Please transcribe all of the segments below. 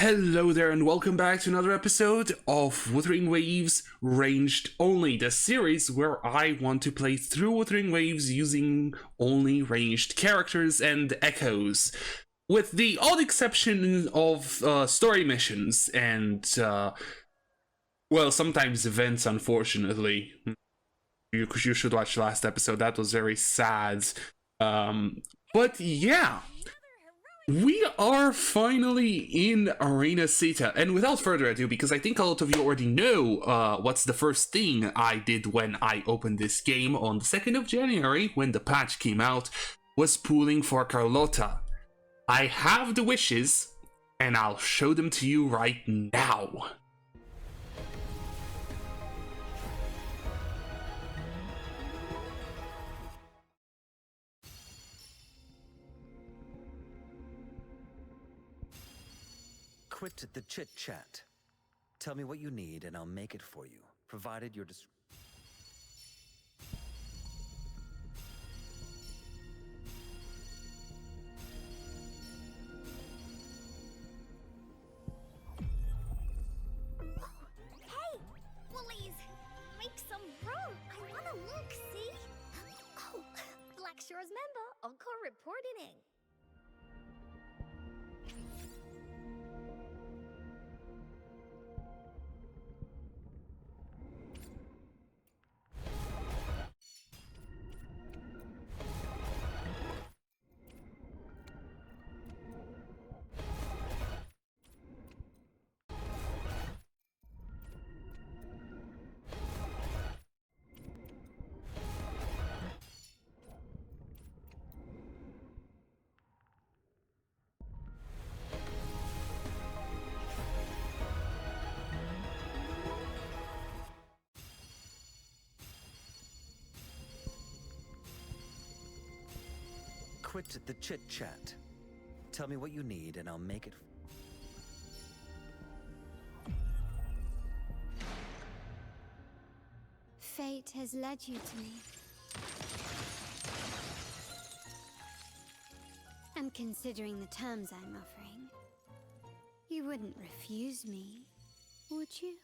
Hello there and welcome back to another episode of Wuthering Waves Ranged Only, the series where I want to play through Wuthering Waves using only ranged characters and echoes. With the odd exception of story missions and, well, sometimes events, unfortunately. You should watch the last episode, that was very sad. But yeah. We are finally in Arena Zeta, and without further ado, because I think a lot of you already know what's the first thing I did when I opened this game on the 2nd of January, when the patch came out, was pulling for Carlotta. I have the wishes, and I'll show them to you right now. Quit the chit-chat. Tell me what you need and I'll make it for you, provided you're Hey! Woolies! Make some room! I wanna look, see? Oh, Black Shore's member, Encore reporting. Quit the chit-chat. Tell me what you need and I'll make it. Fate has led you to me. And considering the terms I'm offering, you wouldn't refuse me, would you?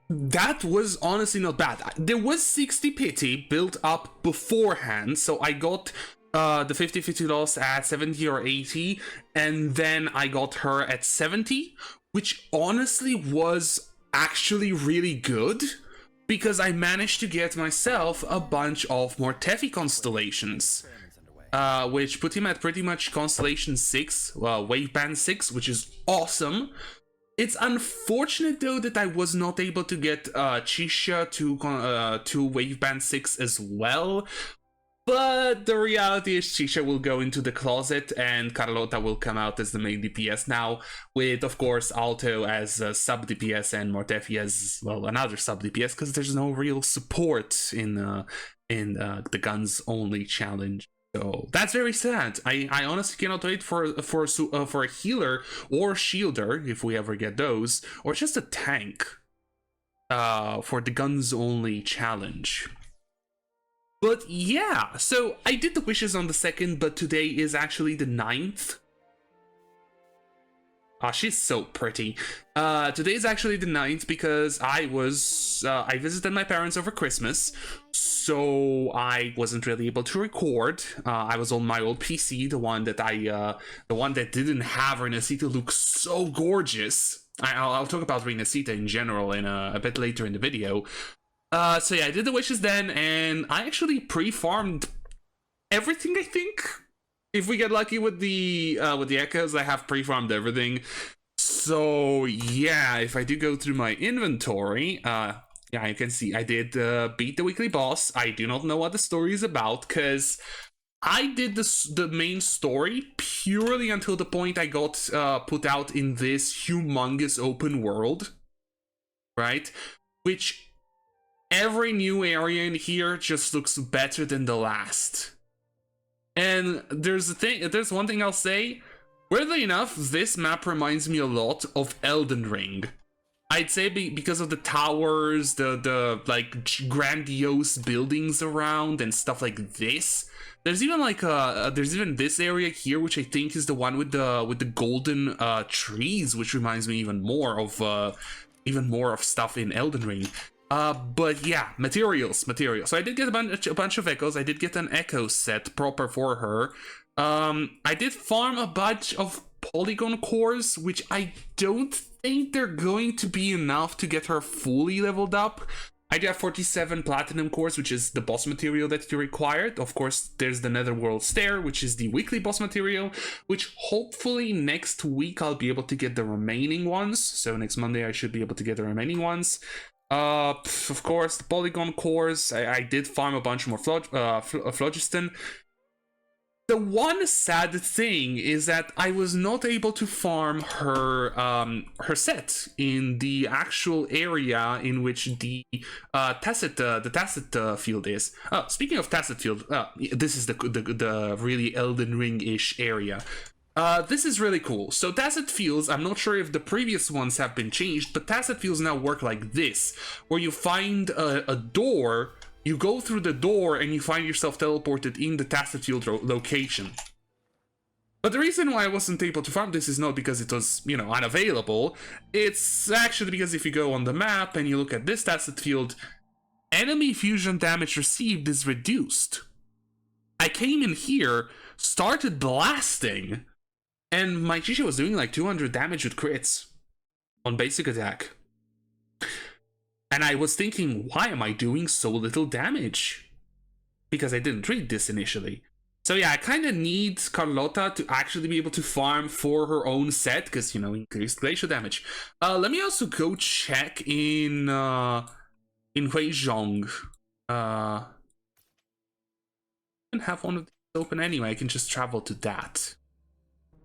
That was honestly not bad. There was 60 pity built up beforehand, so I got the 50-50 loss at 70 or 80, and then I got her at 70, which honestly was actually really good, because I managed to get myself a bunch of more Tefi constellations, which put him at pretty much Constellation 6, Wave Band 6, which is awesome. It's unfortunate though that I was not able to get Chisha to Wave Band 6 as well, but the reality is Chisha will go into the closet and Carlotta will come out as the main DPS now, with of course Alto as a sub DPS and Mortefi as, well, another sub DPS, because there's no real support in the guns only challenge. So that's very sad. I honestly cannot wait for a healer or shielder, if we ever get those, or just a tank for the guns only challenge. But yeah, so I did the wishes on the 2nd, but today is actually the 9th. Ah, she's so pretty. Today is actually the 9th because I visited my parents over Christmas, so I wasn't really able to record. I was on my old PC, the one that didn't have Renacita look so gorgeous. I'll talk about Renacita in general in a bit later in the video. So yeah, I did the wishes then, and I actually pre-farmed everything, I think. If we get lucky with the echoes, I have pre-farmed everything. So yeah, if I do go through my inventory, yeah, you can see I did beat the weekly boss. I do not know what the story is about, because I did the main story purely until the point I got put out in this humongous open world, right? Which every new area in here just looks better than the last. And there's one thing I'll say. Weirdly enough, this map reminds me a lot of Elden Ring. I'd say because of the towers, the like grandiose buildings around and stuff like this. There's even like there's even this area here, which I think is the one with the golden trees, which reminds me even more of stuff in Elden Ring. But yeah, materials. So I did get a bunch of echoes. I did get an echo set proper for her. I did farm a bunch of polygon cores, which I don't think they're going to be enough to get her fully leveled up. I do have 47 platinum cores, which is the boss material that you required. Of course, there's the Netherworld Stair, which is the weekly boss material, which hopefully next week I'll be able to get the remaining ones. So next Monday I should be able to get the remaining ones. Of course, the polygon cores. I did farm a bunch more phlogiston. The one sad thing is that I was not able to farm her set in the actual area in which the tacit field is. Speaking of tacit field, this is the really Elden Ring-ish area. This is really cool. So tacit fields, I'm not sure if the previous ones have been changed, but tacit fields now work like this, where you find a door. You go through the door and you find yourself teleported in the tacit field location. But the reason why I wasn't able to farm this is not because it was, unavailable. It's actually because if you go on the map and you look at this tacit field, enemy fusion damage received is reduced. I came in here, started blasting, and my Chisha was doing like 200 damage with crits on basic attack. And I was thinking, why am I doing so little damage? Because I didn't read this initially. So yeah, I kind of need Carlotta to actually be able to farm for her own set, because, increased glacial damage. Let me also go check in Huizhong. I can have one of these open anyway, I can just travel to that.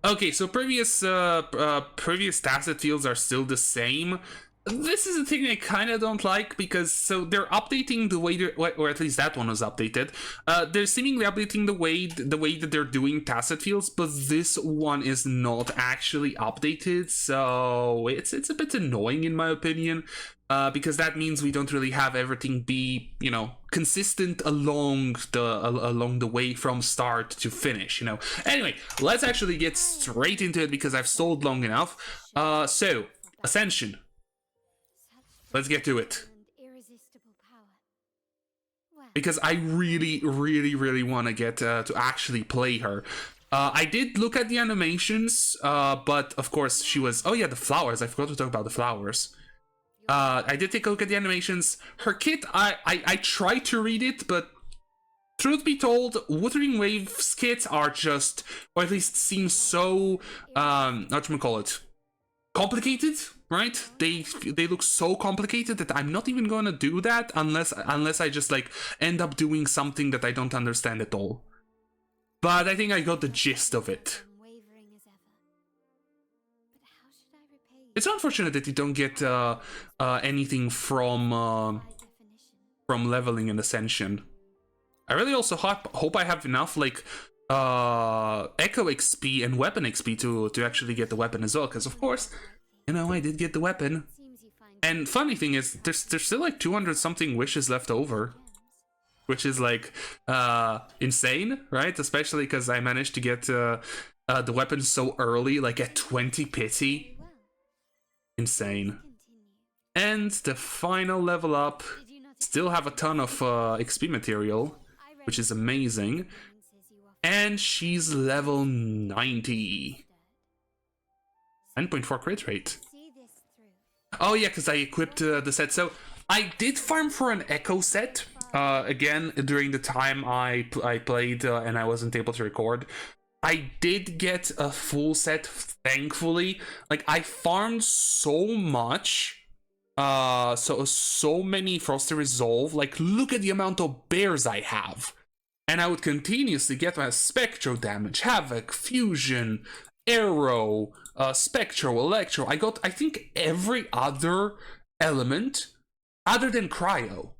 Okay, so previous tacit fields are still the same. This is a thing I kind of don't like, because so they're updating the way or at least that one was updated. They're seemingly updating the way that they're doing tacit fields, but this one is not actually updated, so it's a bit annoying in my opinion. Because that means we don't really have everything be, consistent along the way from start to finish, Anyway, let's actually get straight into it because I've stalled long enough. So, Ascension. Let's get to it. Because I really, really, really want to get to actually play her. I did look at the animations, but of course she was... Oh yeah, the flowers. I forgot to talk about the flowers. I did take a look at the animations. Her kit, I tried to read it, but truth be told, Wuthering Waves kits are just, or at least seem so, whatchamacallit, complicated, right? They look so complicated that I'm not even going to do that unless I just like end up doing something that I don't understand at all. But I think I got the gist of it. It's unfortunate that you don't get anything from leveling and ascension. I really also hope I have enough like Echo XP and Weapon XP to actually get the weapon as well, because of course, I did get the weapon. And funny thing is, there's still like 200 something wishes left over, which is like insane, right? Especially because I managed to get the weapon so early, like at 20 pity. Insane. And the final level up, still have a ton of XP material, which is amazing. And she's level 90. 9.4 crit rate. Oh yeah, because I equipped the set. So I did farm for an Echo set. Again, during the time I played and I wasn't able to record. I did get a full set, thankfully. Like, I farmed so much. So many Frosty Resolve. Like, look at the amount of bears I have. And I would continuously get my Spectro damage, Havoc, Fusion, Arrow, Spectro, Electro. I got, I think, every other element other than Cryo.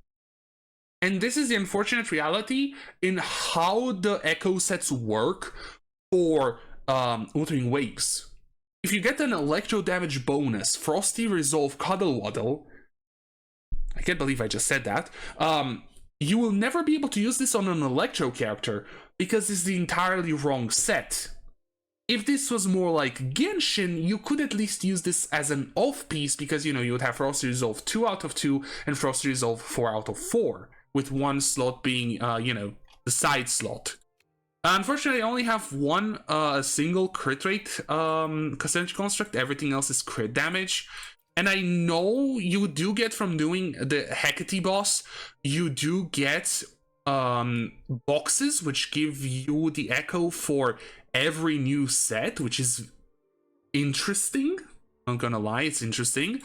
And this is the unfortunate reality in how the Echo sets work for Wuthering Waves. If you get an Electro damage bonus, Frosty Resolve Cuddle Waddle, I can't believe I just said that, you will never be able to use this on an Electro character because it's the entirely wrong set. If this was more like Genshin, you could at least use this as an off piece because, you know, you would have Frosty Resolve 2 out of 2 and Frosty Resolve 4 out of 4, with one slot being, you know, the side slot. Unfortunately, I only have one single crit rate percentage construct. Everything else is crit damage. And I know you do get from doing the Hecate boss, you do get boxes which give you the Echo for every new set, which is interesting. I'm not gonna lie, it's interesting.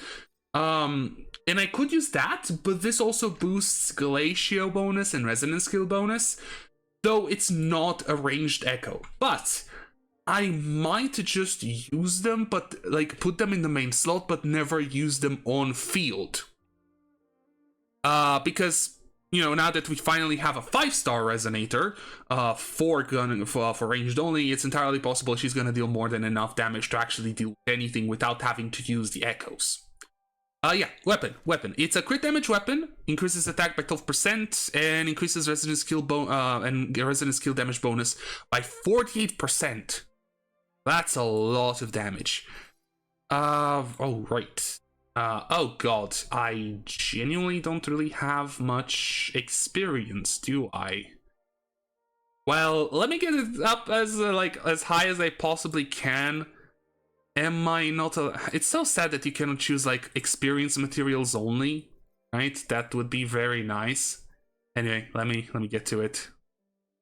And I could use that, but this also boosts Glacio bonus and Resonance skill bonus, though it's not a ranged Echo. But I might just use them, but like put them in the main slot, but never use them on field. Because, you know, now that we finally have a 5-star Resonator for ranged only, it's entirely possible she's gonna deal more than enough damage to actually deal anything without having to use the Echoes. Yeah, weapon. It's a crit damage weapon, increases attack by 12%, and increases resonance skill damage bonus by 48%. That's a lot of damage. Oh, right. Oh god, I genuinely don't really have much experience, do I? Well, let me get it up as high as I possibly can. Am I not it's so sad that you cannot choose like experience materials only, right? That would be very nice. Anyway, let me get to it.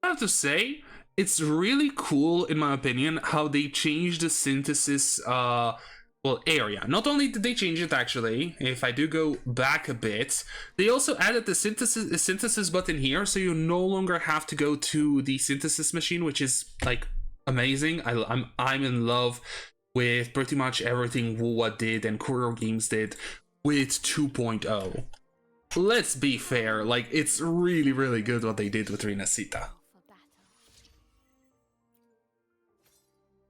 I have to say, it's really cool in my opinion how they changed the synthesis area. Not only did they change it actually, if I do go back a bit, they also added the synthesis button here, so you no longer have to go to the synthesis machine, which is like amazing. I'm in love with pretty much everything Wuwa did and Kuro Games did with 2.0. Let's be fair, like, it's really, really good what they did with Rinasita.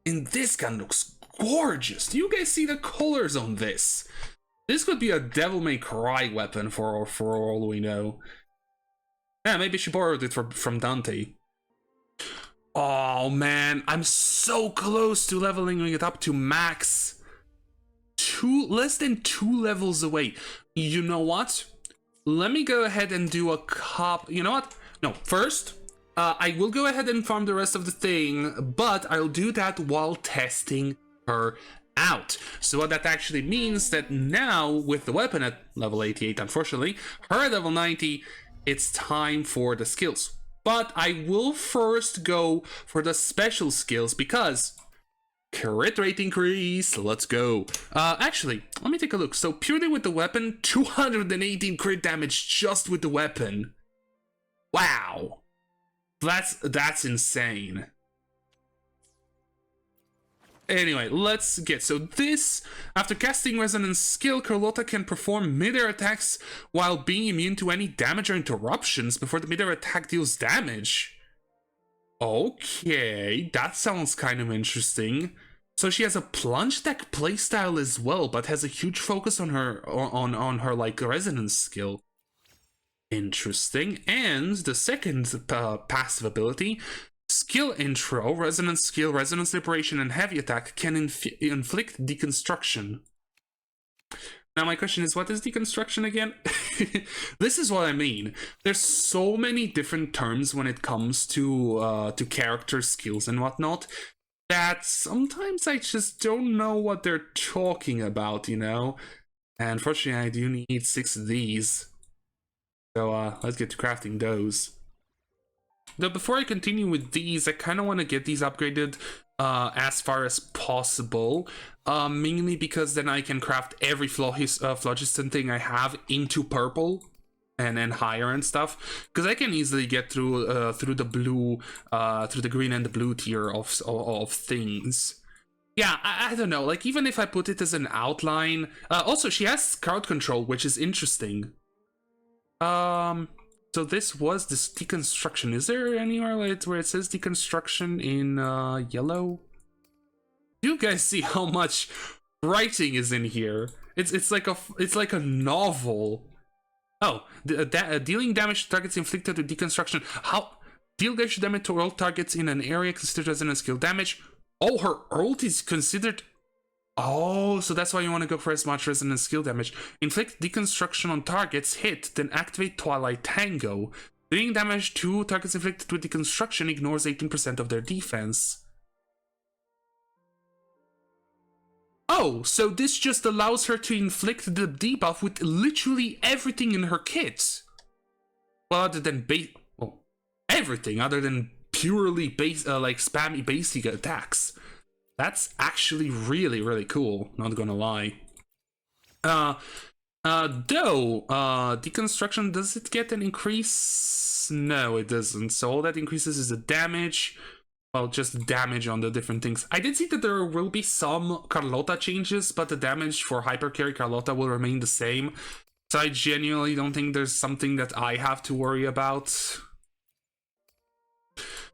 And this gun looks gorgeous. Do you guys see the colors on this? This could be a Devil May Cry weapon for all we know. Yeah, maybe she borrowed it from Dante. Oh man, I'm so close to leveling it up to max. Less than 2 levels away. You know what? Let me go ahead and do a you know what? No, first, I will go ahead and farm the rest of the thing, but I'll do that while testing her out. So what that actually means that now, with the weapon at level 88, unfortunately, her at level 90, it's time for the skills. But I will first go for the special skills because crit rate increase, let's go. Actually, let me take a look. So purely with the weapon, 218 crit damage just with the weapon. Wow. That's insane. Anyway, let's get, so this, after casting Resonance skill, Carlotta can perform mid-air attacks while being immune to any damage or interruptions before the mid-air attack deals damage. Okay, that sounds kind of interesting. So she has a plunge attack playstyle as well, but has a huge focus on her, on her like Resonance skill. Interesting. And the second passive ability, Skill Intro, Resonance Skill, Resonance Liberation, and Heavy Attack can inflict deconstruction. Now my question is, what is deconstruction again? This is what I mean. There's so many different terms when it comes to character skills and whatnot that sometimes I just don't know what they're talking about, you know? And unfortunately, I do need 6 of these. So let's get to crafting those. Though before I continue with these, I kind of want to get these upgraded as far as possible. Mainly because then I can craft every phlogiston thing I have into purple and then higher and stuff. Because I can easily get through the blue, through the green and the blue tier of things. Yeah, I don't know. Like, even if I put it as an outline. Also, she has crowd control, which is interesting. So this was this deconstruction. Is there anywhere where it says deconstruction in yellow? You guys see how much writing is in here? It's like a novel. Oh, dealing damage to targets inflicted with deconstruction. How deal damage to all targets in an area considered as an skill damage. Oh, her ult is considered. Oh, so that's why you want to go for as much resonance skill damage. Inflict deconstruction on targets, hit, then activate Twilight Tango. Doing damage to targets inflicted with deconstruction ignores 18% of their defense. Oh, so this just allows her to inflict the debuff with literally everything in her kit. Well, other than everything other than purely like spammy basic attacks. That's actually really, really cool, not gonna lie. Deconstruction, does it get an increase? No, it doesn't. So all that increases is the damage. Well, just damage on the different things. I did see that there will be some Carlotta changes, but the damage for Hypercarry Carlotta will remain the same. So I genuinely don't think there's something that I have to worry about.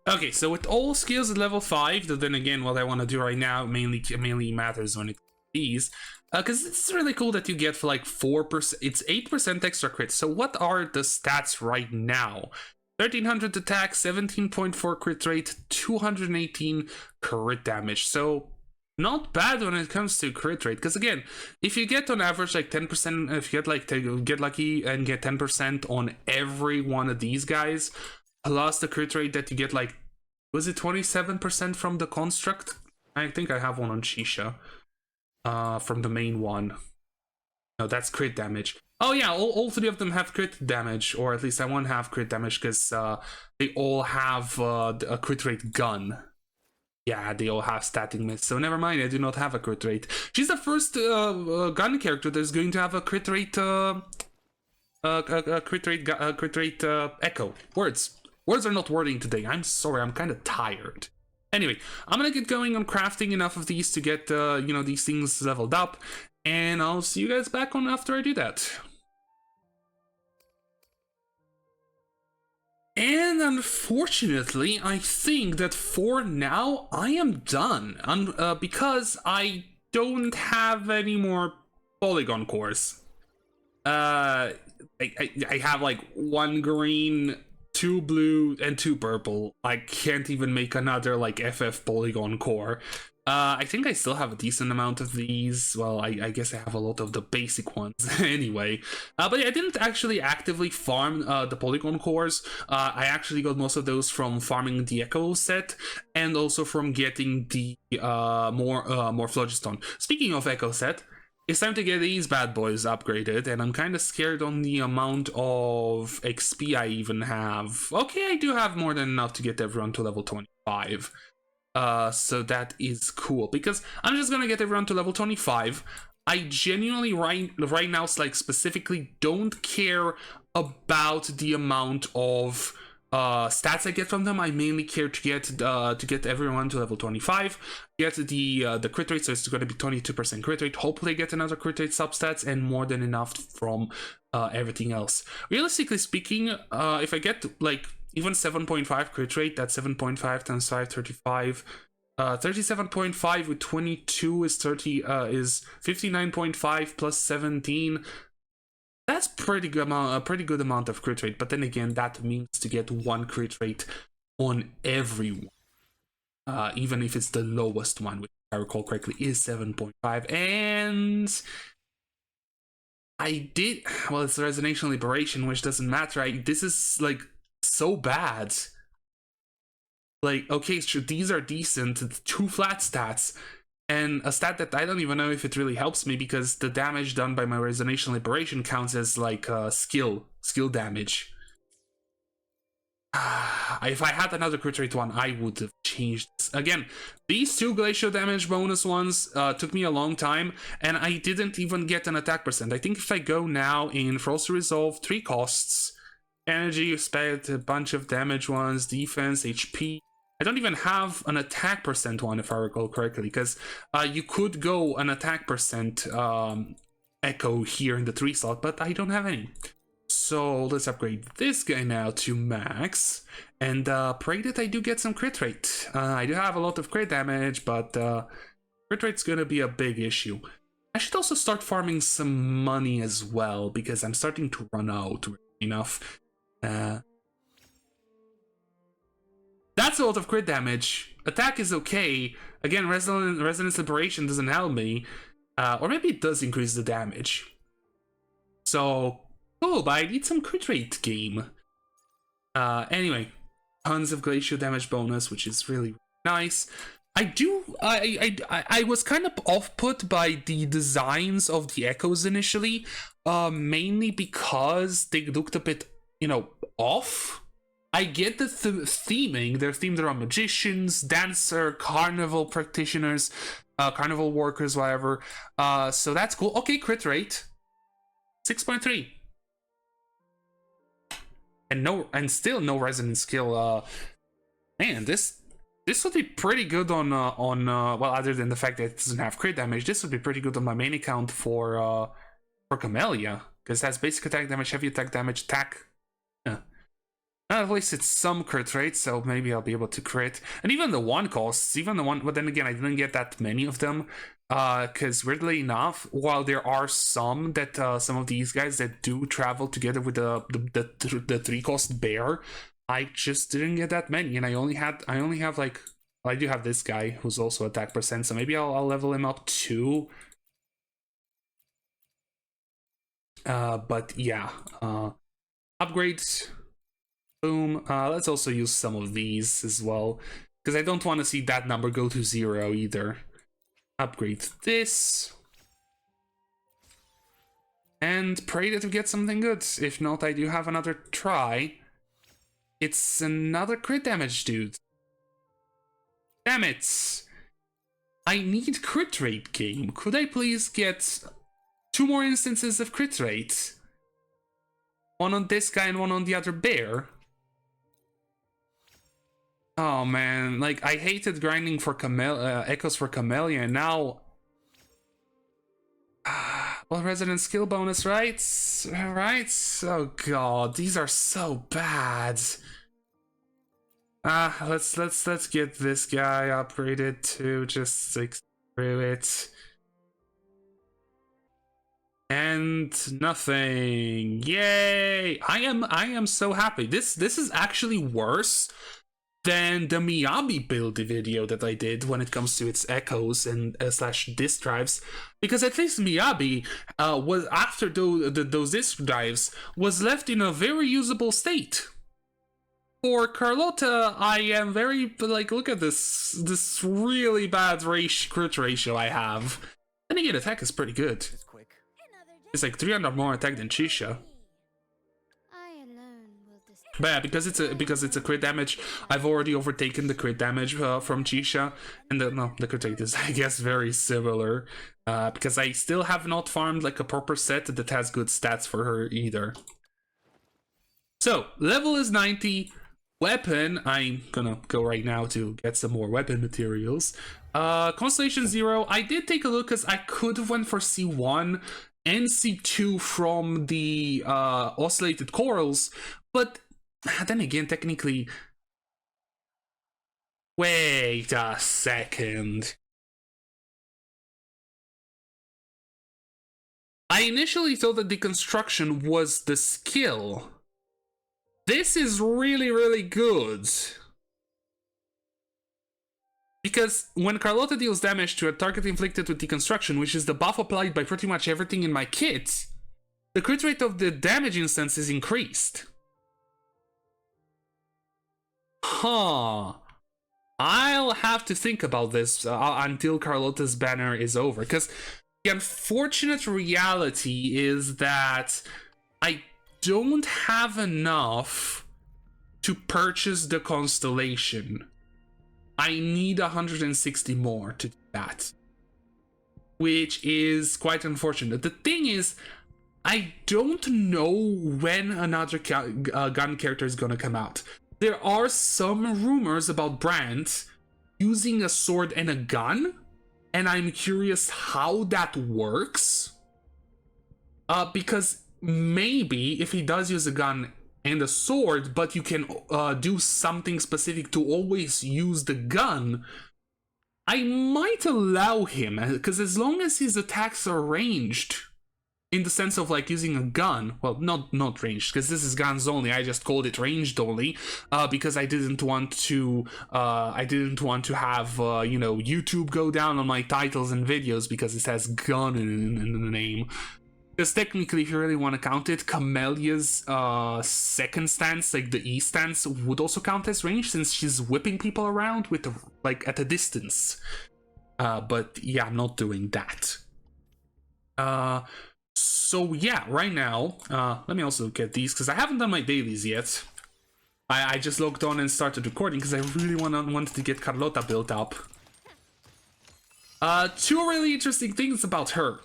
Okay, so with all skills at level 5, though then again, what I want to do right now mainly matters when it comes to these. Because it's really cool that you get for like 4%, it's 8% extra crit. So what are the stats right now? 1300 attack, 17.4 crit rate, 218 crit damage. So not bad when it comes to crit rate. Because again, if you get on average like 10%, if you get lucky and get 10% on every one of these guys, plus the crit rate that you get, like, was it 27% from the construct? I think I have one on Shisha. From the main one. No, that's crit damage. Oh yeah, all 3 of them have crit damage, or at least I won't have crit damage because they all have a crit rate gun. Yeah, they all have static miss, so never mind, I do not have a crit rate. She's the first gun character that's going to have a crit rate crit rate echo. Words are not wording today. I'm sorry, I'm kind of tired. Anyway, I'm gonna get going on crafting enough of these to get, these things leveled up, and I'll see you guys back on after I do that. And unfortunately, I think that for now, I am done, because I don't have any more polygon cores. I have like 1 green, 2 blue, and 2 purple. I can't even make another like FF polygon core. I think I still have a decent amount of these. Well, I guess I have a lot of the basic ones anyway. But yeah, I didn't actually actively farm the polygon cores. I actually got most of those from farming the Echo set, and also from getting the more phlogiston. Speaking of Echo set, it's time to get these bad boys upgraded, and I'm kind of scared on the amount of XP I even have. Okay, I do have more than enough to get everyone to level 25. So that is cool, because I'm just gonna get everyone to level 25. I genuinely right now, like, specifically don't care about the amount of stats I get from them. I mainly care to get everyone to level 25, get the crit rate, so it's going to be 22% crit rate. Hopefully get another crit rate substats, and more than enough from everything else. Realistically speaking, if I get like even 7.5 crit rate, that's 7.5 times 5, 35. 37.5 with 22 is 59.5 plus 17. That's a pretty good amount of crit rate. But then again, that means to get 1 crit rate on everyone, even if it's the lowest one, which, if I recall correctly, is 7.5. And I did, well, it's Resonation Liberation, which doesn't matter. This is like so bad. Like, okay, sure, these are decent, 2 flat stats. And a stat that I don't even know if it really helps me, because the damage done by my Resonation Liberation counts as like skill damage. If I had another crit rate one, I would have changed this. Again, these two glacial damage bonus ones took me a long time, and I didn't even get an attack percent. I think if I go now in Frost Resolve, 3 costs, energy, spent a bunch of damage ones, defense, HP. I don't even have an attack percent one, if I recall correctly, because you could go an attack percent echo here in the 3 slot, but I don't have any. So let's upgrade this guy now to max, and pray that I do get some crit rate. I do have a lot of crit damage, but crit rate's gonna be a big issue. I should also start farming some money as well, because I'm starting to run out enough. That's a lot of crit damage. Attack is okay. Again, Resonance Liberation doesn't help me. Or maybe it does increase the damage. So, oh, but I need some crit rate game. Anyway, tons of glacial damage bonus, which is really nice. I was kind of off-put by the designs of the echoes initially, mainly because they looked a bit, off. I get the theming. They're themed around magicians, dancer, carnival practitioners, carnival workers, whatever. So that's cool. Okay, crit rate 6.3, and still no resonance skill. Man, this would be pretty good on well, other than the fact that it doesn't have crit damage, this would be pretty good on my main account for Camellia, because it has basic attack damage, heavy attack damage, attack. At least it's some crit rate, so maybe I'll be able to crit. And even the 1 costs, but then again, I didn't get that many of them. Because weirdly enough, while there are some that some of these guys that do travel together with the 3 cost bear, I just didn't get that many, and I only have like, well, I do have this guy who's also attack percent, so maybe I'll level him up too. But yeah, upgrades. Boom. Let's also use some of these as well, because I don't want to see that number go to 0 either. Upgrade this. And pray that we get something good. If not, I do have another try. It's another crit damage, dude. Damn it. I need crit rate game. Could I please get 2 more instances of crit rate? One on this guy and one on the other bear. Oh man, like, I hated grinding for echoes for Camellia, and now... well, resident skill bonus, right? Right? Oh god, these are so bad. Let's get this guy upgraded to just like through it. And nothing. Yay! I am so happy. This is actually worse than the Miyabi build video that I did when it comes to its echoes and slash disk drives, because at least Miyabi was, after those disk drives, was left in a very usable state. For Carlotta, I am very, like, look at this really bad crit ratio I have. And again, attack is pretty good. It's like 300 more attack than Chisha. But yeah, because it's a crit damage, I've already overtaken the crit damage from Chisha, and the crit rate is, I guess, very similar, because I still have not farmed like a proper set that has good stats for her either. So level is 90. Weapon, I'm gonna go right now to get some more weapon materials. Constellation 0, I did take a look because I could have went for C1 and C2 from the oscillated corals, but then again, technically... Wait a second. I initially thought that deconstruction was the skill. This is really, really good. Because when Carlotta deals damage to a target inflicted with deconstruction, which is the buff applied by pretty much everything in my kit, the crit rate of the damage instance is increased. Huh. I'll have to think about this until Carlotta's banner is over, because the unfortunate reality is that I don't have enough to purchase the constellation. I need 160 more to do that, which is quite unfortunate. The thing is, I don't know when another gun character is gonna come out. There are some rumors about Brandt using a sword and a gun, and I'm curious how that works. Because maybe if he does use a gun and a sword, but you can do something specific to always use the gun, I might allow him, because as long as his attacks are ranged, in the sense of like using a gun, well, not ranged, because this is guns only. I just called it ranged only because I didn't want to have YouTube go down on my titles and videos because it says gun in the name. Because technically, if you really want to count it, Camellia's second stance, like the E stance, would also count as range since she's whipping people around with like at a distance. But yeah, I'm not doing that. So yeah, right now, let me also get these because I haven't done my dailies yet. I just logged on and started recording because I really wanted to get Carlotta built up. Two really interesting things about her.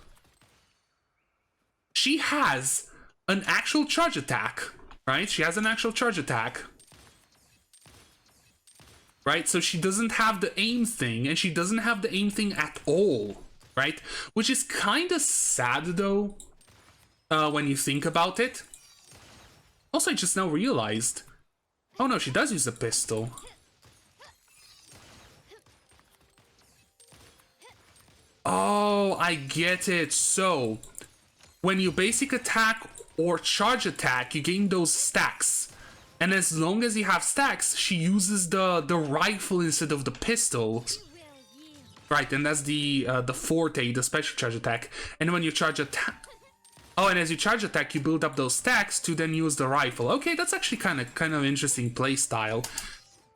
She has an actual charge attack, right? She has an actual charge attack. Right? So she doesn't have the aim thing, and she doesn't have the aim thing at all, right? Which is kind of sad though, when you think about it. Also, I just now realized, oh no, she does use a pistol. Oh, I get it. So when you basic attack or charge attack, you gain those stacks. And as long as you have stacks, she uses the rifle instead of the pistol. Right, and that's the forte, the special charge attack. And when you charge attack... Oh, and as you charge attack, you build up those stacks to then use the rifle. Okay, that's actually kind of interesting play style.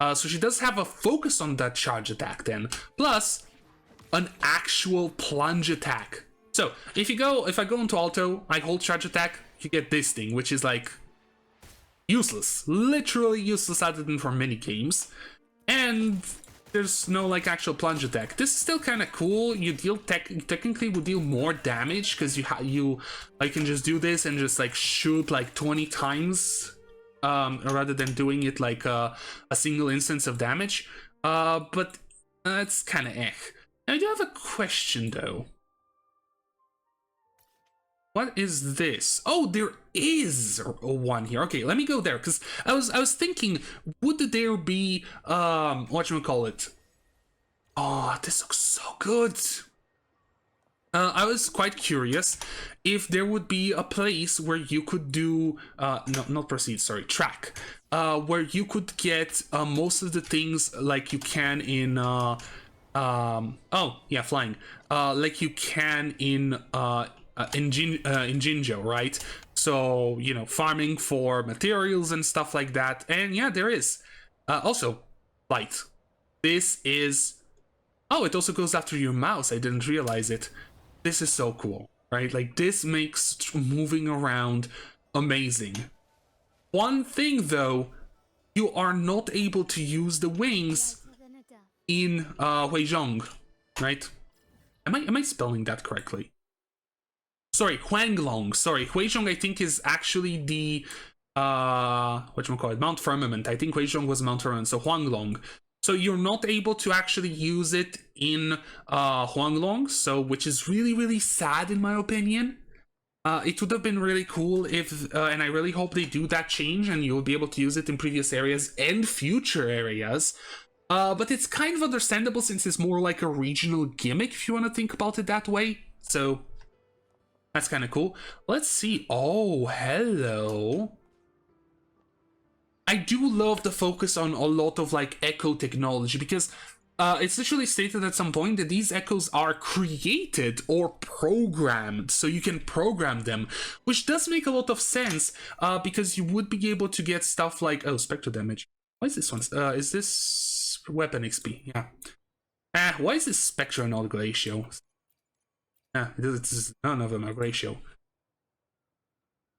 So she does have a focus on that charge attack then. Plus, an actual plunge attack. So, if I go into auto, I hold charge attack, you get this thing, which is like... useless. Literally useless other than for mini games. And there's no like actual plunge attack. This is still kind of cool. You deal technically would deal more damage because you can just do this and just like shoot like 20 times rather than doing it like a single instance of damage. But that's kind of eh. Now I do have a question though. What is this? Oh, there is one here. Okay, let me go there because I was thinking, would there be whatchamacallit? Oh, this looks so good. I was quite curious if there would be a place where you could do not proceed, sorry, track. Where you could get most of the things like you can in oh yeah, flying. Like you can in Jinjo, right? So, you know, farming for materials and stuff like that. And yeah, there is. Also, light. This is... Oh, it also goes after your mouse. I didn't realize it. This is so cool, right? Like, this makes moving around amazing. One thing, though, you are not able to use the wings in Huizhong, right? Am I spelling that correctly? Sorry, Huanglong. Sorry, Huizhong I think is actually the whatchamacallit, Mount Firmament. I think Huizhong was Mount Firmament, so Huanglong. So you're not able to actually use it in Huanglong, so which is really, really sad in my opinion. It would have been really cool if, and I really hope they do that change and you'll be able to use it in previous areas and future areas. But it's kind of understandable since it's more like a regional gimmick if you want to think about it that way. So that's kind of cool. Let's see. Oh, hello. I do love the focus on a lot of like echo technology because it's literally stated at some point that these echoes are created or programmed, so you can program them, which does make a lot of sense because you would be able to get stuff like, oh, spectral damage. What is this one? Is this weapon XP, yeah. Why is this Spectre not Glacio? It's none of them are Glacio.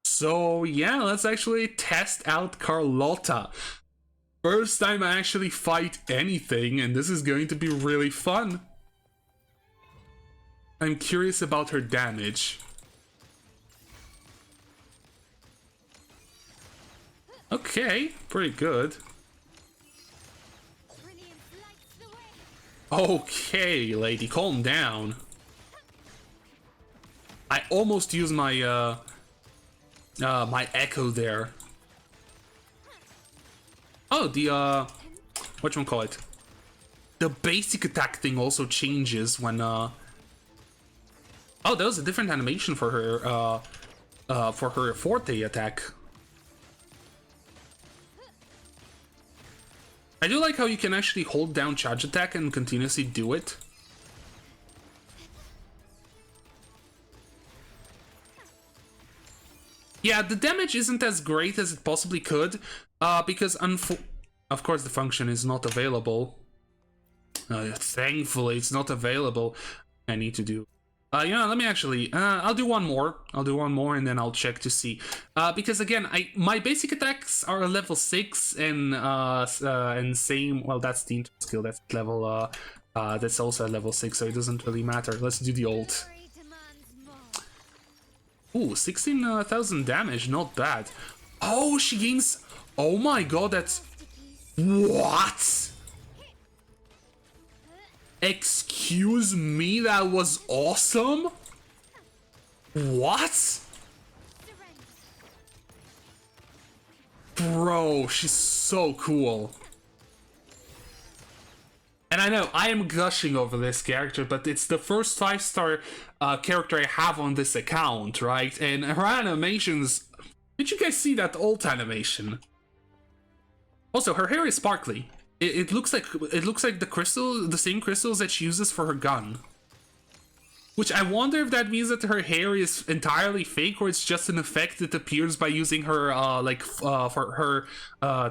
So yeah, let's actually test out Carlotta. First time I actually fight anything, and this is going to be really fun. I'm curious about her damage. Okay, pretty good. Okay, lady, calm down. I almost used my my echo there. Oh, the whatchamacallit? The basic attack thing also changes when oh, that was a different animation for her forte attack. I do like how you can actually hold down charge attack and continuously do it. Yeah, the damage isn't as great as it possibly could, because of course the function is not available. Thankfully, it's not available. I need to do. You know, let me actually. I'll do one more. I'll do one more, and then I'll check to see. Because again, my basic attacks are a level 6, and same. Well, that's the skill. That's level. That's also a level 6, so it doesn't really matter. Let's do the ult. Ooh, 16,000 damage, not bad. Oh, she gains. Oh my god, that's. What? Excuse me, that was awesome? What? Bro, she's so cool. And I know, I am gushing over this character, but it's the first 5-star character I have on this account, right? And her animations... Did you guys see that ult animation? Also, her hair is sparkly. It looks like the same crystals that she uses for her gun. Which I wonder if that means that her hair is entirely fake, or it's just an effect that appears by using her for her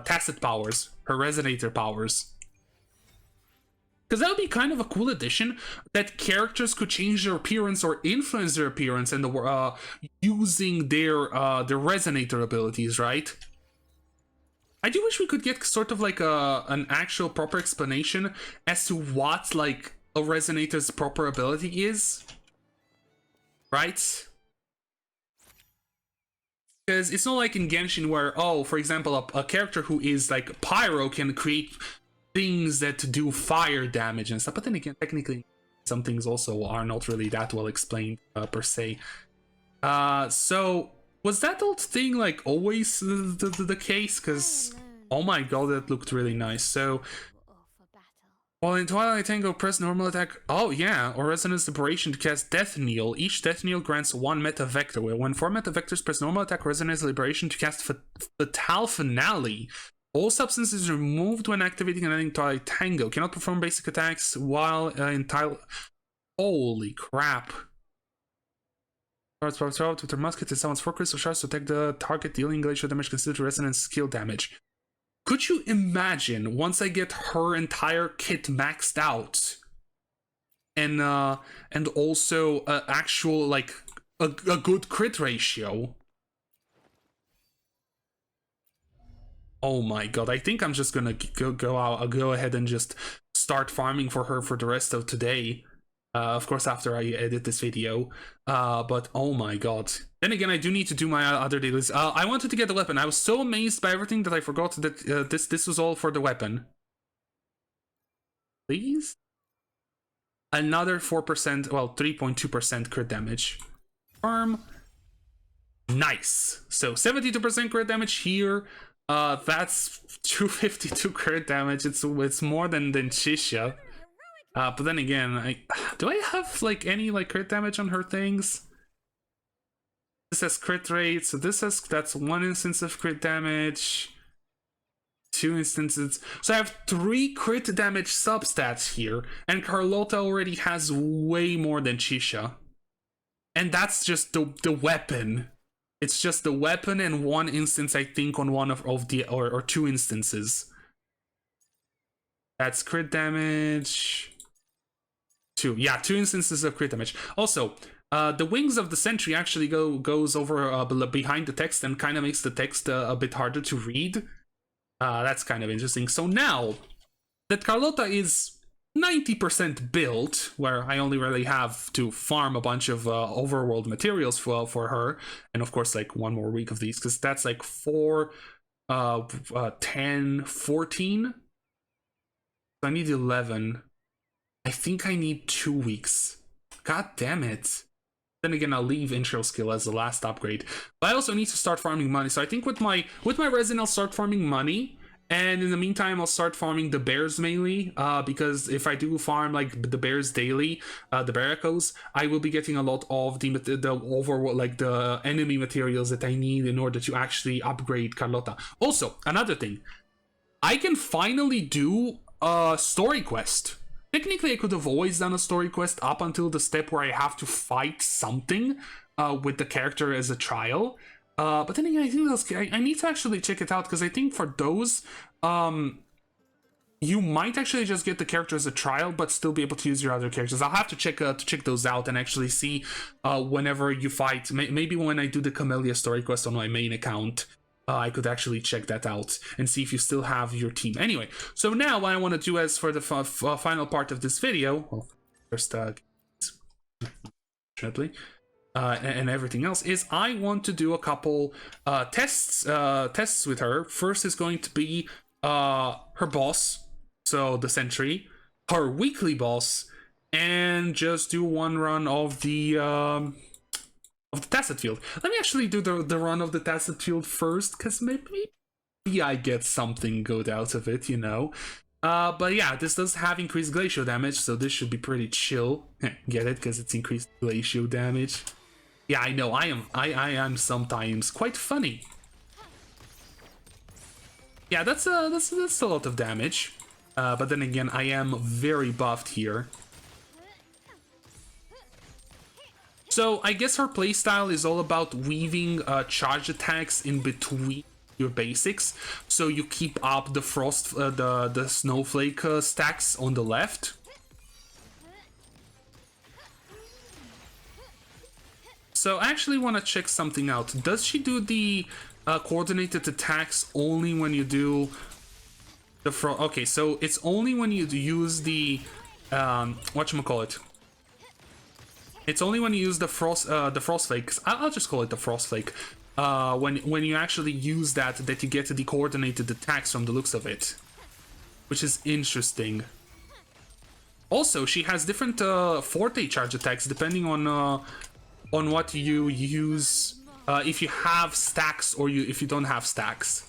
tacit powers, her resonator powers. Because that would be kind of a cool addition, that characters could change their appearance or influence their appearance and using their resonator abilities, right? I do wish we could get sort of like an actual proper explanation as to what like a resonator's proper ability is, right? Because it's not like in Genshin where, oh, for example, a character who is like Pyro can create things that do fire damage and stuff, but then again, technically some things also are not really that well explained per se. So was that old thing like always the case? Because oh my god, that looked really nice. So while in Twilight Tango, press normal attack. Oh yeah, or Resonance Liberation to cast Death Kneel. Each Death Kneel grants 1 meta vector. When 4 meta vectors press normal attack, Resonance Liberation to cast Fatal Finale. All substances removed when activating and ending Twilight Tango. Cannot perform basic attacks while in Twilight. Holy crap. Starts with her musket and summons 4 crystal shards to attack the target, dealing glacial damage considered resonance skill damage. Could you imagine once I get her entire kit maxed out and also actual like a good crit ratio? Oh my god, I think I'm just gonna go ahead and just start farming for her for the rest of today. Of course, after I edit this video. But oh my god. Then again, I do need to do my other dailies. I wanted to get the weapon. I was so amazed by everything that I forgot that this was all for the weapon. Please? Another 4%, well, 3.2% crit damage. Farm. Nice. So 72% crit damage here. That's 252 crit damage. It's more than Chisha. But then again, do I have like any like crit damage on her things? This has crit rate, so that's 1 instance of crit damage, 2 instances. So I have 3 crit damage substats here, and Carlotta already has way more than Chisha. And that's just the weapon. It's just the weapon and 1 instance, I think, on one of the or 2 instances. That's crit damage. 2. Yeah, 2 instances of crit damage. Also, the wings of the sentry actually goes over behind the text and kind of makes the text a bit harder to read. That's kind of interesting. So now that Carlotta is 90% built, where I only really have to farm a bunch of overworld materials for her, and of course like one more week of these, because that's like 4, 10, 14. So I need 11. I think I need 2 weeks. God damn it. Then again, I'll leave intro skill as the last upgrade. But I also need to start farming money. So I think with my resin, I'll start farming money. And in the meantime, I'll start farming the bears mainly. Because if I do farm like the bears daily, the bear echoes, I will be getting a lot of the overall like the enemy materials that I need in order to actually upgrade Carlotta. Also, another thing, I can finally do a story quest. Technically, I could have always done a story quest up until the step where I have to fight something with the character as a trial. But then again, I think I need to actually check it out, because I think for those, you might actually just get the character as a trial, but still be able to use your other characters. I'll have to check those out and actually see whenever you fight. Maybe when I do the Camellia story quest on my main account, I could actually check that out and see if you still have your team. Anyway, so now what I want to do as for the final part of this video, well, first, and everything else, is I want to do a couple tests with her. First is going to be her boss, so the sentry, her weekly boss, and just do one run of the Tacet Field. Let me actually do the run of the Tacet Field first, because maybe I get something good out of it, you know. But yeah, this does have increased glacial damage, so this should be pretty chill. Get it? Because it's increased glacial damage. Yeah, I know, I am sometimes quite funny. Yeah, that's a lot of damage. But then again, I am very buffed here. So I guess her playstyle is all about weaving charge attacks in between your basics, so you keep up the frost, the snowflake stacks on the left. So I actually want to check something out. Does she do the coordinated attacks only when you do the frost? Okay, so it's only when you use the whatchamacallit. It's only when you use the frost flake. I'll just call it the frost flake. When you actually use that you get the coordinated attacks from the looks of it, which is interesting. Also, she has different forte charge attacks depending on what you use. If you have stacks or if you don't have stacks.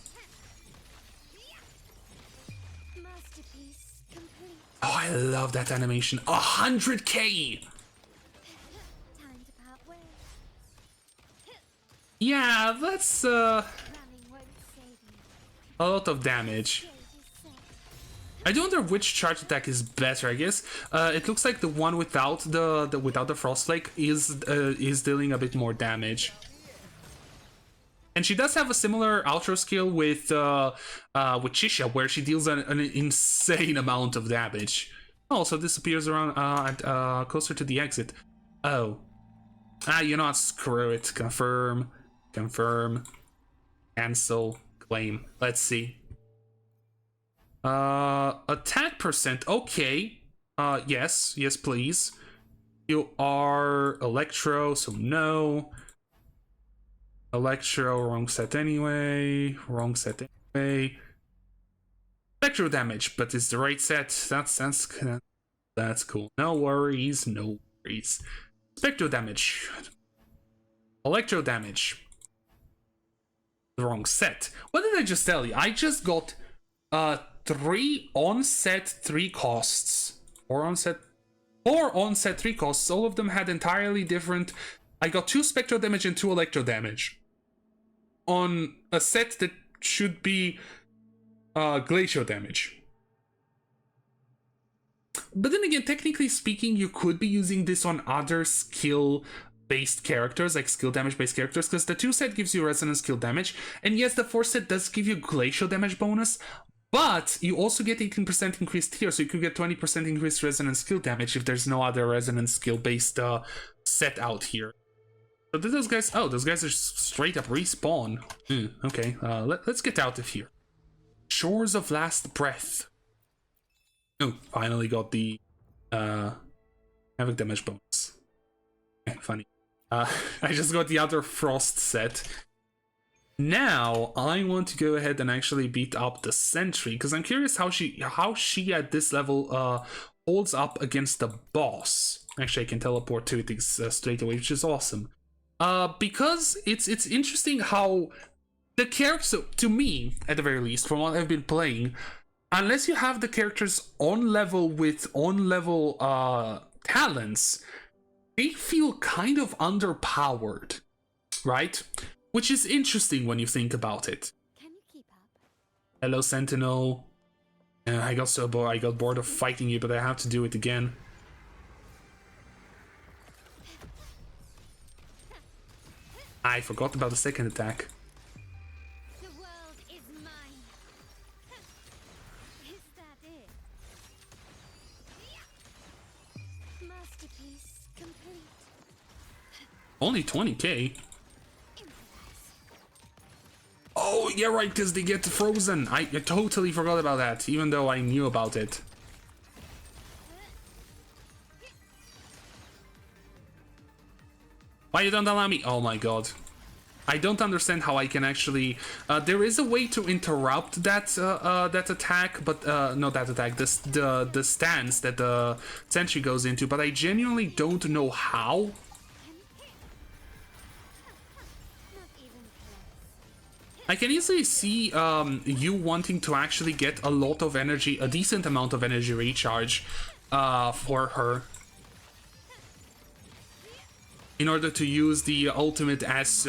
Oh, I love that animation. 100k. Yeah, that's a lot of damage. I do wonder which charge attack is better. I guess it looks like the one without the frost flake is dealing a bit more damage. And she does have a similar outro skill with Chisha, where she deals an insane amount of damage. Also disappears around closer to the exit. Oh, you know what? Screw it. Confirm, cancel, claim. Let's see. Attack percent. Okay. Yes, please. You are Electro, so no. Electro, wrong set anyway. Electro damage, but it's the right set. That's cool. No worries. Spectro damage. Electro damage. The wrong set. What did I just tell you? I just got 3 on-set 3 costs. 4 on-set 3 costs. All of them had entirely different. I got 2 spectral damage and 2 electro damage on a set that should be glacial damage. But then again, technically speaking, you could be using this on other skill-based characters, like skill damage-based characters, because the 2 set gives you resonance skill damage, and yes, the 4 set does give you glacial damage bonus, But you also get 18% increased here, so you could get 20% increased resonance skill damage if there's no other resonance skill based set out here. So did those guys? Oh, those guys are straight up respawn. Okay, let's get out of here. Shores of Last Breath. Oh, finally got the havoc damage bonus. Funny. I just got the other frost set. Now I want to go ahead and actually beat up the sentry because I'm curious how she at this level holds up against the boss. Actually, I can teleport to it straight away, which is awesome. Because it's interesting how the character, so to me at the very least, from what I've been playing, unless you have the characters on level with talents, they feel kind of underpowered, right? Which is interesting when you think about it. Can you keep up? Hello, Sentinel. I got so bored. I got bored of fighting you, but I have to do it again. I forgot about the second attack. The world is mine. Is that it? Masterpiece complete. Only 20k. Oh, yeah, right, because they get frozen. I totally forgot about that, even though I knew about it. Why you don't allow me? Oh my god. I don't understand how I can actually... there is a way to interrupt that that attack, but... not that attack, the stance that the sentry goes into, but I genuinely don't know how. I can easily see you wanting to actually get a lot of energy, a decent amount of energy recharge for her, in order to use the ultimate as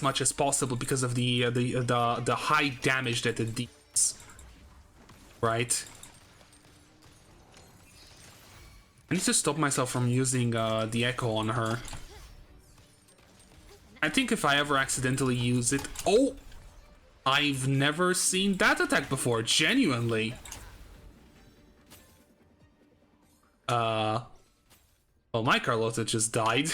much as possible because of the high damage that it deals. Right. I need to stop myself from using the echo on her. I think if I ever accidentally use it, oh. I've never seen that attack before, genuinely. Well, my Carlotta just died.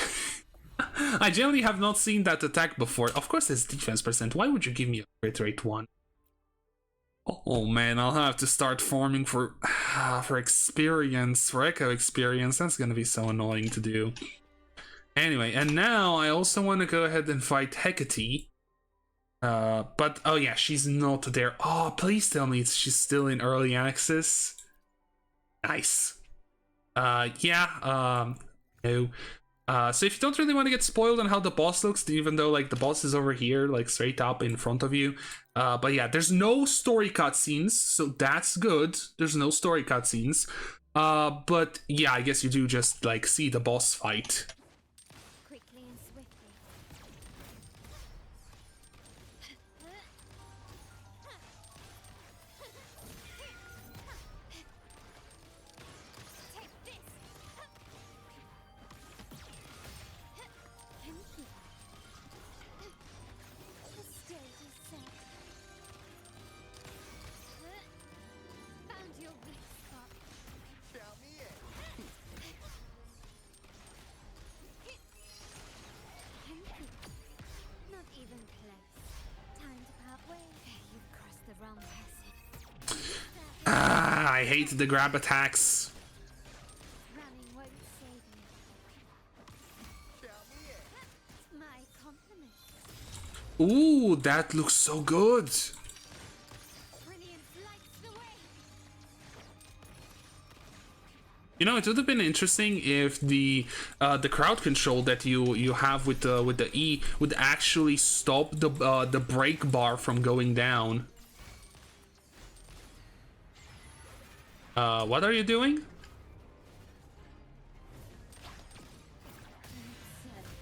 I genuinely have not seen that attack before. Of course, it's defense percent. Why would you give me a crit rate 1? Oh man, I'll have to start farming for experience, for echo experience. That's gonna be so annoying to do. Anyway, and now I also want to go ahead and fight Hecate. But oh yeah, she's not there. Oh, please tell me she's still in early access. Nice. No. So if you don't really want to get spoiled on how the boss looks, even though like the boss is over here, like straight up in front of you. But yeah, there's no story cutscenes, so that's good. There's no story cutscenes. But yeah, I guess you do just like see the boss fight. Quickly and swiftly. I hate the grab attacks. Running won't save you. My compliments. Ooh, that looks so good. Brilliant lights the way. You know, it would have been interesting if the crowd control that you have with the E would actually stop the brake bar from going down. What are you doing?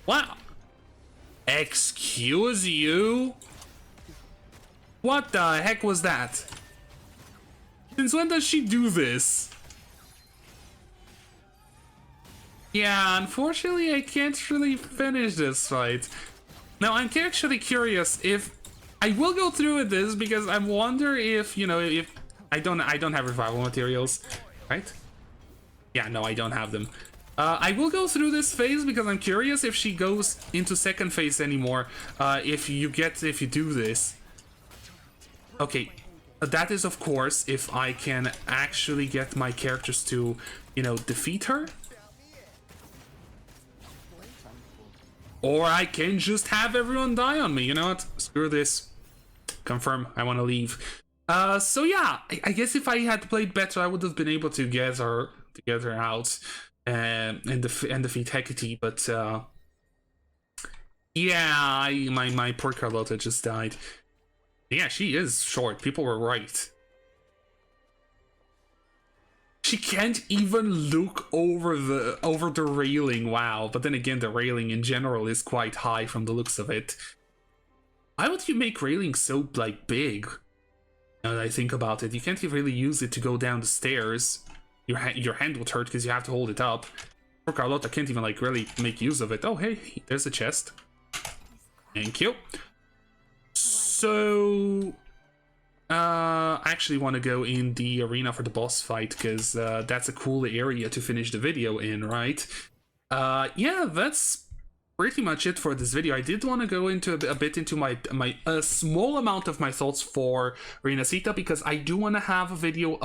Wow. Excuse you? What the heck was that? Since when does she do this? Yeah, unfortunately I can't really finish this fight. Now I'm actually curious if I will go through with this because I wonder if, you know, if I don't have revival materials, right? Yeah, no, I don't have them. I will go through this phase because I'm curious if she goes into second phase anymore. If you do this. Okay, that is of course if I can actually get my characters to, you know, defeat her. Or I can just have everyone die on me. You know what? Screw this. Confirm. I want to leave. So yeah, I guess if I had played better, I would have been able to get her out and defeat Hecate. But yeah, my poor Carlotta just died. Yeah, she is short. People were right. She can't even look over the railing. Wow. But then again, the railing in general is quite high from the looks of it. Why would you make railing so like big? Now that I think about it, you can't really use it to go down the stairs. Your hand would hurt because you have to hold it up. Poor Carlotta can't even like really make use of it. Oh hey, there's a chest. Thank you. So I actually want to go in the arena for the boss fight because that's a cool area to finish the video in, right? Yeah, that's pretty much it for this video. I did want to go into a bit into my small amount of my thoughts for Renacita because I do want to have a video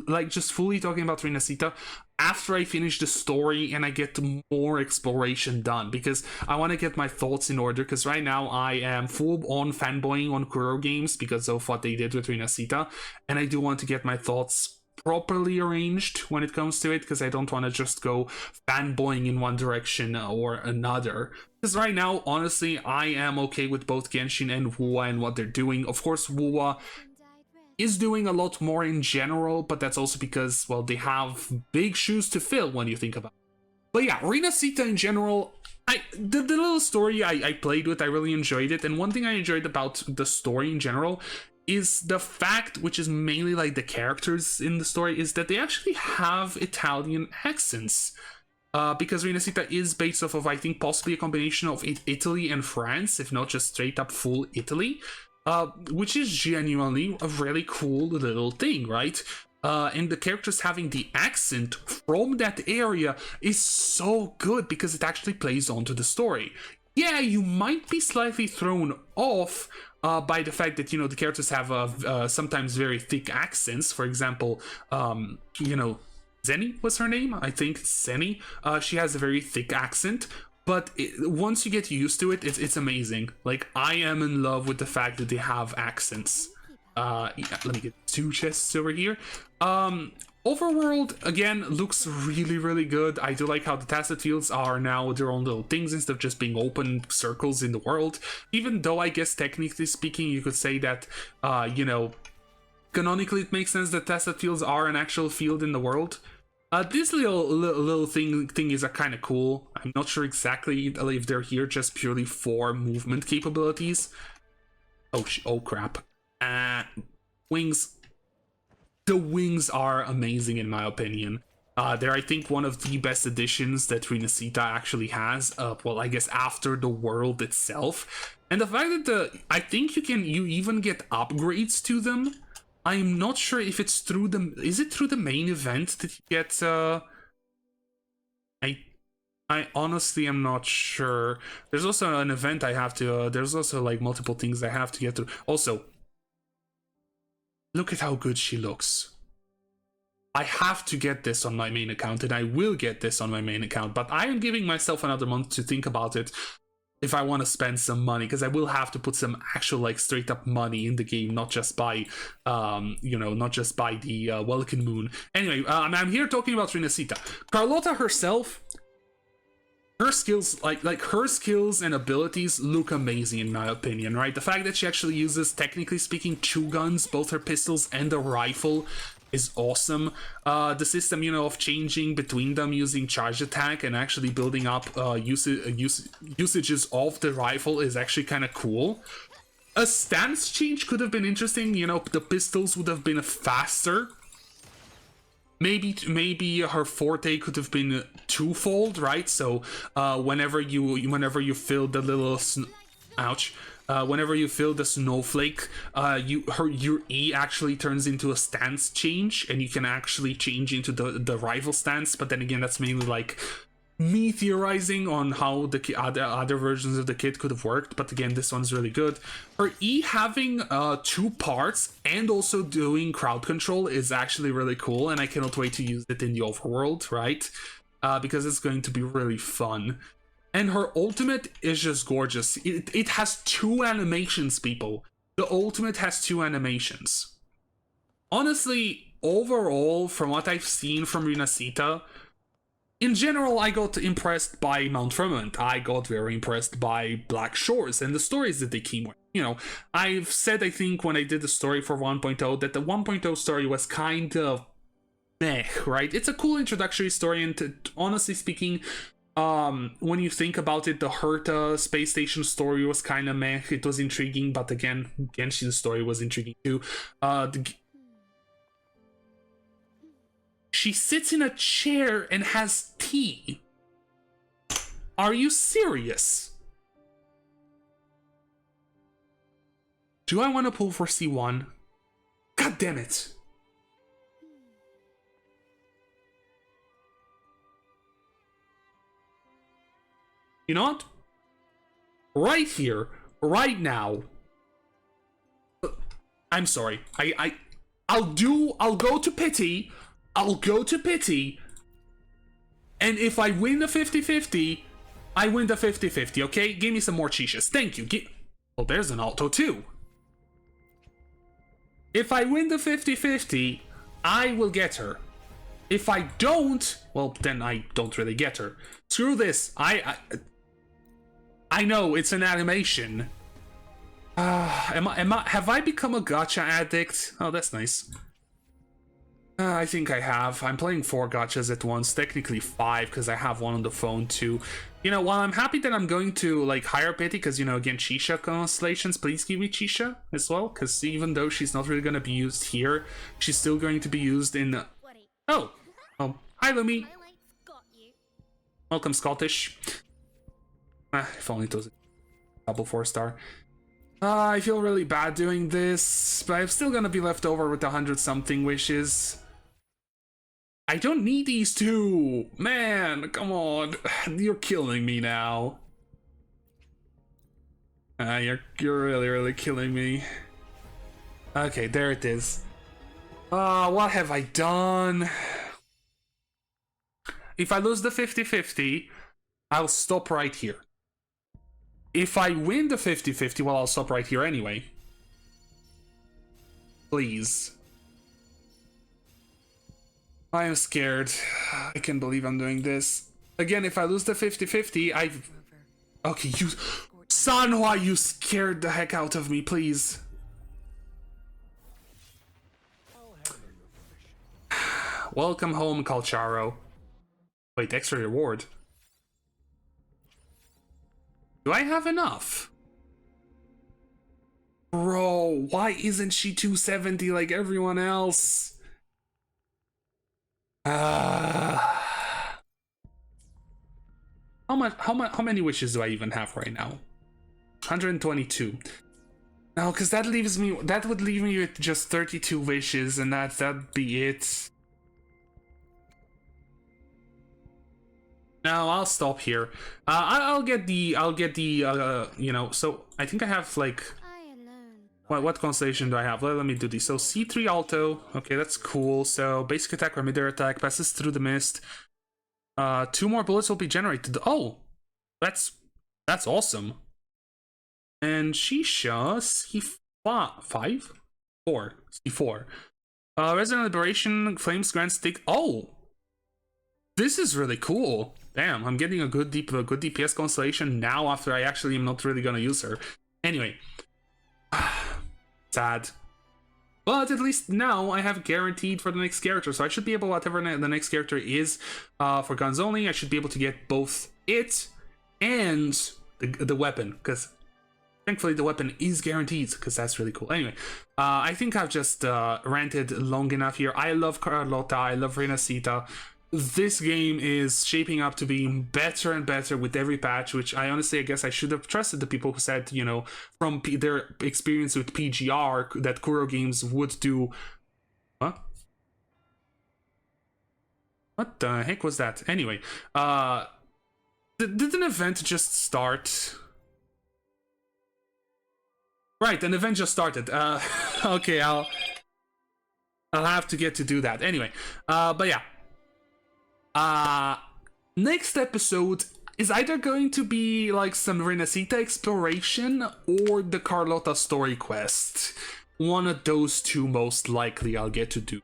like just fully talking about Renacita after I finish the story and I get more exploration done, because I want to get my thoughts in order, because right now I am full on fanboying on Kuro games because of what they did with Renacita, and I do want to get my thoughts properly arranged when it comes to it, because I don't want to just go fanboying in one direction or another. Because right now, honestly, I am okay with both Genshin and Wuwa and what they're doing. Of course, Wuwa is doing a lot more in general, but that's also because, well, they have big shoes to fill when you think about it. But yeah, Renacita in general, the little story I played with, I really enjoyed it. And one thing I enjoyed about the story in general is the fact, which is mainly like the characters in the story, is that they actually have Italian accents. Because Renacita is based off of, I think, possibly a combination of Italy and France, if not just straight up full Italy. Which is genuinely a really cool little thing, right? And the characters having the accent from that area is so good because it actually plays onto the story. Yeah, you might be slightly thrown off by the fact that, you know, the characters have sometimes very thick accents. For example, you know, Zenny was her name? I think Zenny. She has a very thick accent. But once you get used to it, it's amazing. Like, I am in love with the fact that they have accents. Yeah, let me get 2 chests over here. Overworld, again, looks really, really good. I do like how the tacit fields are now their own little things instead of just being open circles in the world. Even though, I guess, technically speaking, you could say that, you know, canonically it makes sense that tacit fields are an actual field in the world. This little thing is kind of cool. I'm not sure exactly if they're here just purely for movement capabilities. Oh crap. Wings. The wings are amazing in my opinion. They're, I think, one of the best additions that Renacita actually has. Well, I guess after the world itself. And the fact that I think you even get upgrades to them. I'm not sure if it's through is it through the main event that you get, I honestly am not sure. There's also an event I have to, there's also like multiple things I have to get through. Also, look at how good she looks. I have to get this on my main account, and I will get this on my main account, but I am giving myself another month to think about it. If I want to spend some money, because I will have to put some actual, like, straight up money in the game, not just by, you know, not just by the Welkin Moon. Anyway, I'm here talking about Renacita. Carlotta herself, her skills, like her skills and abilities look amazing in my opinion, right? The fact that she actually uses, technically speaking, 2 guns, both her pistols and a rifle, is awesome. The system, you know, of changing between them using charge attack and actually building up usages of the rifle is actually kind of cool. A stance change could have been interesting, you know, the pistols would have been faster. Maybe her forte could have been twofold, right? So whenever you fill the little ouch. whenever you fill the snowflake, your E actually turns into a stance change, and you can actually change into the rival stance. But then again, that's mainly like me theorizing on how the other versions of the kit could have worked. But again, this one's really good. Her E having 2 parts and also doing crowd control is actually really cool, and I cannot wait to use it in the overworld, right? Because it's going to be really fun. And her ultimate is just gorgeous. It has 2 animations, people. The ultimate has 2 animations. Honestly, overall, from what I've seen from Rinasita, in general, I got impressed by Mount Firmament. I got very impressed by Black Shores and the stories that they came with. You know, I've said, I think, when I did the story for 1.0, that the 1.0 story was kind of meh, right? It's a cool introductory story, and honestly speaking, when you think about it, the Herta space station story was kind of meh. It was intriguing, but again, Genshin's story was intriguing too. She sits in a chair and has tea. Are you serious? Do I want to pull for C1? God damn it. You know what? Right here, right now. I'm sorry. I'll go to pity. I'll go to pity. And if I win the 50-50, I win the 50-50, okay? Give me some more chichas. Thank you. Oh, there's an alto too. If I win the 50-50, I will get her. If I don't, well, then I don't really get her. Screw this. I know it's an animation. Have I become a gacha addict? Oh, that's nice. I think I have. I'm playing 4 gachas at once, technically 5, because I have one on the phone too. You know, while I'm happy that I'm going to like hire Pity, because, you know, again, Chisha constellations, please give me Chisha as well, because even though she's not really going to be used here, she's still going to be used in... Oh, hi Lumi. Welcome, Scottish. If only it was a double 4-star. I feel really bad doing this, but I'm still gonna be left over with 100-something wishes. I don't need these 2! Man, come on. You're killing me now. You're really, really killing me. Okay, there it is. What have I done? If I lose the 50-50, I'll stop right here. If I win the 50-50, well, I'll stop right here anyway. Please. I am scared. I can't believe I'm doing this. Again, if I lose the 50-50, I've... Okay, you... Sanhua, you scared the heck out of me, please. Welcome home, Calcharo. Wait, extra reward. Do I have enough? Bro, why isn't she 270 like everyone else? How many wishes do I even have right now? 122. No, because that would leave me with just 32 wishes, and that'd be it. No, I'll stop here. I'll get the you know, so I think I have like what constellation do I have? Let me do these. So C3 Alto, okay, that's cool. So basic attack or mid-air attack, passes through the mist. 2 more bullets will be generated. Oh, that's awesome. And Shisha C5? 4. C4. Resident Liberation, Flames Grand Stick. Oh! This is really cool. Damn, I'm getting a good DPS constellation now after I actually am not really gonna use her. Anyway. Sad. But at least now I have guaranteed for the next character, so I should be able, whatever the next character is for guns only, I should be able to get both it and the weapon, because thankfully the weapon is guaranteed, because that's really cool. Anyway, I think I've just ranted long enough here. I love Carlotta, I love Renacita. this game is shaping up to being better and better with every patch, which I honestly, I guess I should have trusted the people who said, you know, from their experience with PGR, that Kuro Games would do. Huh? What the heck was that? Anyway, did an event just start? Right, an event just started. Okay, I'll have to get to do that. Anyway, but yeah. Next episode is either going to be like some Renacita exploration or the Carlotta story quest. One of those two most likely I'll get to do.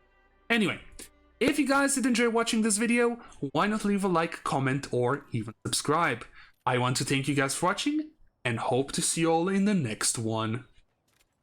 Anyway, if you guys did enjoy watching this video, why not leave a like, comment, or even subscribe? I want to thank you guys for watching and hope to see you all in the next one.